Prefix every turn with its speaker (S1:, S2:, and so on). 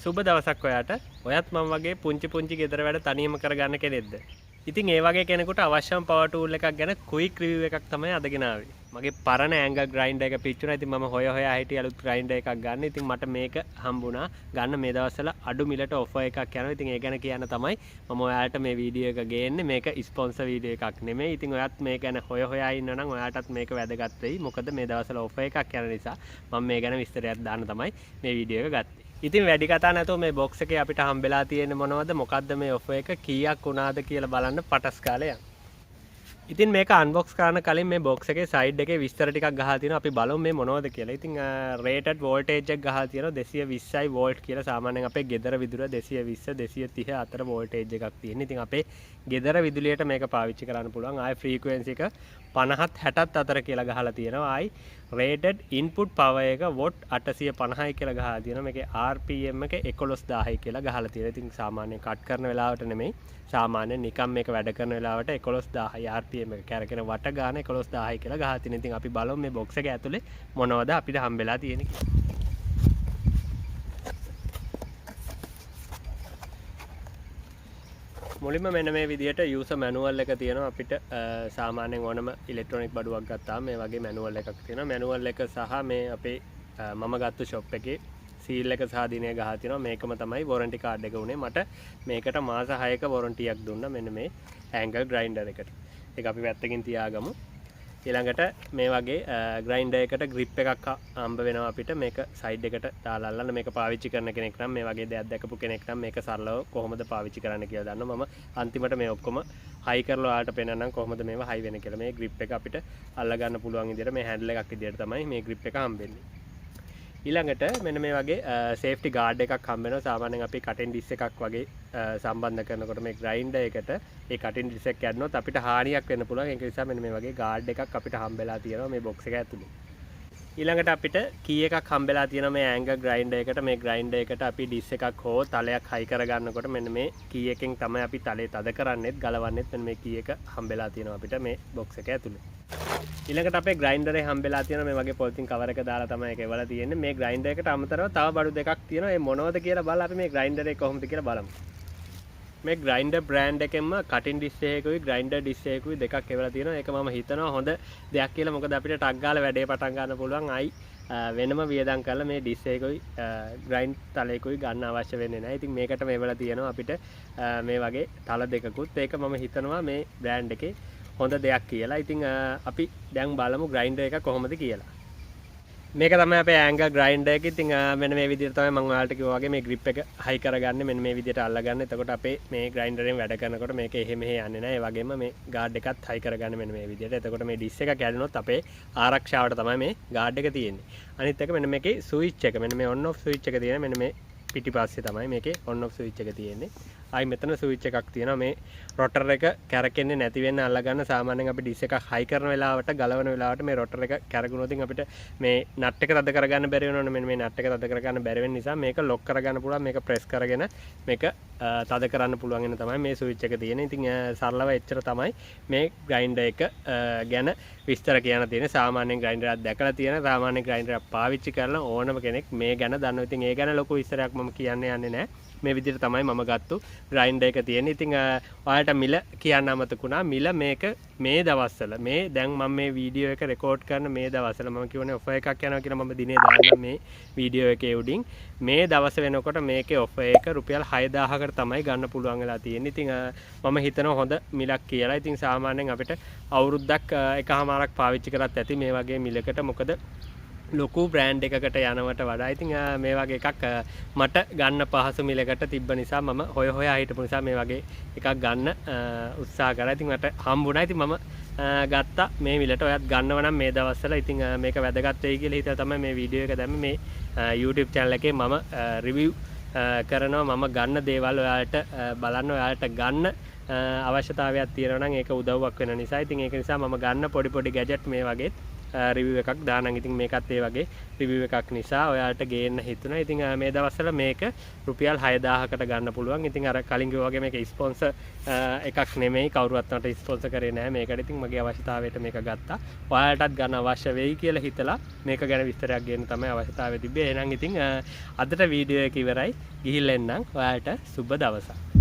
S1: සුබ දවසක් ඔයාට. ඔයත් මම වගේ පුංචි ගෙදර වැඩ තනියම කරගන්න කෙනෙක්ද? ඉතින් ඒ වගේ කෙනෙකුට අවශ්‍යම පවර් ටූල් එකක් ගැන ක්වික් රිවිව් එකක් තමයි අද ගෙනාවේ. මගේ පරණ ඇංගල් ග්‍රයින්ඩර් එක පිච්චුණා. ඉතින් මම හොයා හිටිය අලුත් ග්‍රයින්ඩර් එකක් ගන්න. ඉතින් මට මේක හම්බුණා. ගන්න මේ දවස්වල අඩු මිලට ඔෆර් එකක් යනවා. ඉතින් ඒ ගැන කියන්න තමයි මම ඔයාලට මේ වීඩියෝ එක ගේන්නේ. මේක ස්පොන්සර් වීඩියෝ එකක් නෙමෙයි. ඉතින් ඔයත් මේ ගැන හොයා ඉන්නවා නම් ඔයාටත් මේක වැදගත් වෙයි. මොකද මේ දවස්වල ඔෆර් එකක් යන නිසා මම මේ ගැන විස්තරයක් දාන්න තමයි මේ වීඩියෝ එක ගත්තේ. ඉතින් වැඩි කතා නැතුව මේ බොක්ස් එකේ අපිට හම්බෙලා තියෙන්නේ මොනවද, මොකද්ද මේ ඔෆර් එක, කීයක් වුණාද කියලා බලන්න පටස් කාලේ යන්න. ඉතින් මේක අන්බොක්ස් කරන්න කලින් මේ බොක්ස් එකේ සයිඩ් එකේ විස්තර ටිකක් ගහලා තියෙනවා. අපි බලමු මේ මොනවද කියලා. ඉතින් රේටඩ් වෝල්ටේජ් එක ගහලා තියෙනවා 220යි වෝල්ට් කියලා. සාමාන්‍යයෙන් අපේ ගෙදර විදුර 220 230 අතර වෝල්ටේජ් එකක් තියෙන. ඉතින් අපේ ගෙදර විදුලියට මේක පාවිච්චි කරන්න පුළුවන්. ආයි ෆ්‍රීකවෙන්සි එක 50ත් 60ත් අතර කියලා ගහලා තියෙනවා. ආයි රේටඩ් ඉන්පුට් පවර් එක වොට් 850යි කියලා ගහලා තියෙනවා. මේකේ RPM එක 11000යි කියලා ගහලා තියෙනවා. ඉතින් සාමාන්‍යයෙන් කට් කරන වෙලාවට නෙමෙයි. සාමාන්‍යයෙන් නිකම් මේක වැඩ කරන වෙලාවට 11000යි RPM එක කැරකෙන වට ගාන 11000යි කියලා ගහලා තියෙනවා. ඉතින් අපි බලමු මේ බොක්ස් එක ඇතුලේ මොනවද අපිට හම්බෙලා තියෙන්නේ කියලා. මුලින්ම මෙන්න මේ විදිහට යූසර් මැනුවල් එක තියෙනවා. අපිට සාමාන්‍යයෙන් ඕනම ඉලෙක්ට්‍රොනික බඩුවක් ගත්තාම මේ වගේ මැනුවල් එකක් තියෙනවා. මැනුවල් එක සහ මේ අපේ මම ගත්ත ෂොප් එකේ සීල් එක සහ දිනය ගහලා තියෙනවා. මේකම තමයි වොරන්ටි කාඩ් එක උනේ. මට මේකට මාස 6ක වොරන්ටියක් දුන්නා මෙන්න මේ ඇංගල් ග්‍රයින්ඩර් එකට. ඒක අපි පැත්තකින් තියාගමු. ඊළඟට මේ වගේ ග්‍රයින්ඩර් එකට ග්‍රිප් එකක් හම්බ වෙනවා අපිට. මේක සයිඩ් එකට දාලා අල්ලන්න. මේක පාවිච්චි කරන කෙනෙක් නම්, මේ වගේ දෙයක් දැකපු කෙනෙක් නම් මේක සරලව කොහොමද පාවිච්චි කරන්න කියලා දන්නවා. මම අන්තිමට මේ ඔක්කොම හයි කරලා ඔයාලට පෙන්නන්නම් කොහොමද මේවා හයි වෙන්නේ කියලා. මේ ග්‍රිප් එක අපිට අල්ල ගන්න පුළුවන් විදිහට මේ හැන්ඩල් එකක් විදිහට තමයි මේ ග්‍රිප් එක හම්බෙන්නේ. ඊළඟට මෙන්න මේ වගේ සේෆ්ටි ගාඩ් එකක් හම්බ වෙනවා. සාමාන්‍යයෙන් අපි කටින් ඩිස් එකක් වගේ සම්බන්ධ කරනකොට මේ ග්‍රයින්ඩර් එකට ඒ කටින් ඩිස් එක කැඩුණොත් අපිට හානියක් වෙන්න පුළුවන්. ඒක නිසා මෙන්න මේ වගේ ගාඩ් එකක් අපිට හම්බෙලා තියෙනවා මේ බොක්ස් එක ඇතුලේ. ඊළඟට අපිට කී එකක් හම්බෙලා තියෙනවා මේ ඇංගල් ග්‍රයින්ඩර් එකට. මේ ග්‍රයින්ඩර් එකට අපි ඩිස් එකක් හෝ තලයක් හයි කරගන්නකොට මෙන්න මේ කී එකෙන් තමයි අපි තලේ තද කරන්නේත් ගලවන්නේත්. මෙන්න මේ කී එක හම්බෙලා තියෙනවා අපිට මේ බොක්ස් එක ඇතුලේ. ඊළඟට අපේ ග්‍රයින්ඩරේ හම්බෙලා තියෙන මේ වගේ පොලිතින් කවර් එක දාලා තමයි ඒක එවලා තියෙන්නේ. මේ ග්‍රයින්ඩර් එකට අමතරව තව බඩු දෙකක් තියෙනවා. ඒ මොනවද කියලා බලලා අපි මේ ග්‍රයින්ඩර් එක කොහොමද කියලා බලමු. මේ ග්‍රයින්ඩර් බ්‍රෑන්ඩ් එකෙන්ම කටින් ඩිස් එකකුයි ග්‍රයින්ඩර් ඩිස් එකකුයි දෙකක් එවලා තියෙනවා. ඒක මම හිතනවා හොඳ දෙයක් කියලා. මොකද අපිට ටක් ගාලා වැඩේ පටන් ගන්න පුළුවන්. ආයි වෙනම වියදම් කරලා මේ ඩිස් එකකුයි ග්‍රයින්ඩ් තලයකුයි ගන්න අවශ්‍ය වෙන්නේ නැහැ. ඉතින් මේකට මේවලා තියෙනවා අපිට මේ වගේ තල දෙකකුත්. ඒක මම හිතනවා මේ බ්‍රෑන්ඩ් එකේ හොඳ දෙයක් කියලා. ඉතින් අපි දැන් බලමු ග්‍රයින්ඩර් එක කොහොමද කියලා. මේක තමයි අපේ ඇංගල් ග්‍රයින්ඩර් එක. ඉතින් මෙන්න මේ විදිහට තමයි මම ඔයාලට කිව්වා වගේ මේ ග්‍රිප් එක හයි කරගන්නේ. මෙන්න මේ විදිහට අල්ලගන්න. එතකොට අපේ මේ ග්‍රයින්ඩරෙන් වැඩ කරනකොට මේක එහෙ මෙහෙ යන්නේ නැහැ. ඒ වගේම මේ ගාඩ් එකත් හයි කරගන්න මෙන්න මේ විදිහට. එතකොට මේ ඩිස් එක කැඩුණොත් අපේ ආරක්ෂාවට තමයි මේ ගාඩ් එක තියෙන්නේ. අනිත් එක මෙන්න මේකේ ස්විච් එක. මෙන්න මේ ඔන් ඔෆ් ස්විච් එක තියෙන මෙන්න මේ පිටිපස්සේ තමයි මේකේ ඔන් ඔෆ් ස්විච් එක තියෙන්නේ. ආයි මෙතන ස්විච් එකක් තියෙනවා. මේ රොටර් එක කැරකෙන්නේ නැති වෙන්න අල්ලගන්න. සාමාන්‍යයෙන් අපි ඩිස් එකක් හයි කරන වෙලාවට ගලවන වෙලාවට මේ රොටර් එක කැරගුණොත් අපිට මේ නට් එක තද කරගන්න බැරි වෙනවනේ. මෙන්න මේ නට් එක තද කරගන්න බැරි වෙන නිසා මේක ලොක් කරගන්න පුළුවන්. මේක ප්‍රෙස් කරගෙන මේක තද කරන්න පුළුවන් වෙන තමයි මේ ස්විච් එක තියෙන්නේ. ඉතින් සරලව එච්චර තමයි මේ ග්‍රයින්ඩර් එක ගැන විස්තර කියන්න තියෙන්නේ. සාමාන්‍යයෙන් ග්‍රයින්ඩර් එකක් දැකලා තියෙන, සාමාන්‍ය ග්‍රයින්ඩර් එකක් පාවිච්චි කරන ඕනම කෙනෙක් මේ ගැන දන්නවා. ඉතින් ඒ ගැන ලොකු විස්තරයක් මම කියන්න යන්නේ නැහැ. මේ විදිහට තමයි මම ගත්තු ග්‍රයින්ඩර් එක තියෙන්නේ. ඉතින් ඔයාලට මිල කියන්න අමතකුණා. මිල මේක මේ දවස්වල මේ දැන් මම මේ වීඩියෝ එක රෙකෝඩ් කරන මේ දවස්වල මම කියවනේ ඔෆර් එකක් යනවා කියලා මම දිනේ දාන්නම් මේ වීඩියෝ එකේ උඩින්. මේ දවස් වෙනකොට මේකේ ඔෆර් එක රුපියල් 6000කට තමයි ගන්න පුළුවන් වෙලා තියෙන්නේ. ඉතින් මම හිතනවා හොඳ මිලක් කියලා. ඉතින් සාමාන්‍යයෙන් අපිට අවුරුද්දක් එකමාරක් පාවිච්චි කරත් ඇති මේ වගේ මිලකට. මොකද ලොකු බ්‍රෑන්ඩ් එකකට යනවට වඩා ඉතින් මේ වගේ එකක් මට ගන්න පහසු මිලකට තිබ්බ නිසා මම හොයා හිටපු නිසා මේ වගේ එකක් ගන්න උත්සාහ කරා. ඉතින් මට හම්බුණා. ඉතින් මම ගත්තා මේ මිලට. ඔයත් ගන්නව නම් මේ දවස්වල ඉතින් මේක වැදගත් වෙයි කියලා හිතලා තමයි මේ වීඩියෝ එක දැම්මේ. මේ YouTube channel එකේ මම රිවිව් කරනවා. මම ගන්න දේවල් ඔයාලට බලන්න, ඔයාලට ගන්න අවශ්‍යතාවයක් තියෙනවා නම් ඒක උදව්වක් වෙන නිසා. ඉතින් ඒක නිසා මම ගන්න පොඩි ගැජට් මේ වගේ රිවිව් එකක් දානම්. ඉතින් මේකත් ඒ වගේ රිවිව් එකක් නිසා ඔයාලට ගේන්න හිතුණා. ඉතින් මේ දවස්වල මේක රුපියල් 6000කට ගන්න පුළුවන්. ඉතින් අර කලින් කිව්වා වගේ මේක ස්පොන්සර් එකක් නෙමෙයි. කවුරුවත් මට ස්පොන්සර් කරේ නැහැ මේකට. ඉතින් මගේ අවශ්‍යතාවයට මේක ගත්තා. ඔයාලටත් ගන්න අවශ්‍ය වෙයි කියලා හිතලා මේක ගැන විස්තරයක් ගන්න තමයි අවශ්‍යතාවය තිබ්බේ. එහෙනම් ඉතින් අදට වීඩියෝ එක ඉවරයි. ගිහිල්ලා එන්නම්. ඔයාලට සුබ දවසක්.